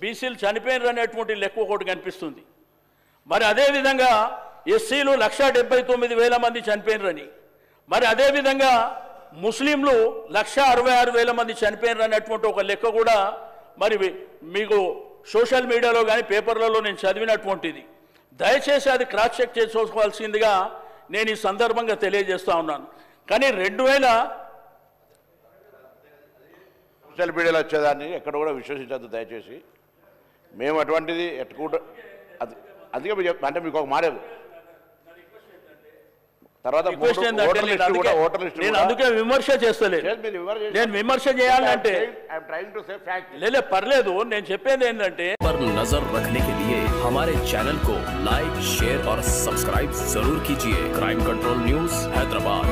బీసీలు చనిపోయినారు అనేటువంటి లెక్క ఒకటి కనిపిస్తుంది. మరి అదేవిధంగా ఎస్సీలు 1,79,000 మంది చనిపోయినారని, మరి అదేవిధంగా ముస్లింలు 1,66,000 మంది చనిపోయినారు అనేటువంటి ఒక లెక్క కూడా మరి మీకు సోషల్ మీడియాలో కానీ పేపర్లలో నేను చదివినటువంటిది. దయచేసి అది క్రాస్ చెక్ చేసుకోవాల్సిందిగా నేను ఈ సందర్భంగా తెలియజేస్తా ఉన్నాను. కానీ 2000 సోషల్ మీడియాలో వచ్చేదాన్ని ఎక్కడ కూడా విశ్వసించద్దు దయచేసి. మేము అటువంటిది ఎట్టుకుంటూ అందుకే అంటే మీకు ఒక మాట తర్వాత నేను అందుకే విమర్శ చేస్తలేదు. నేను విమర్శ చేయాలంటే లేదా పర్లేదు. నేను చెప్పేది ఏంటంటే नजर रखने के लिए हमारे चैनल को लाइक, शेयर और सब्सक्राइब जरूर कीजिए। Crime control news Hyderabad.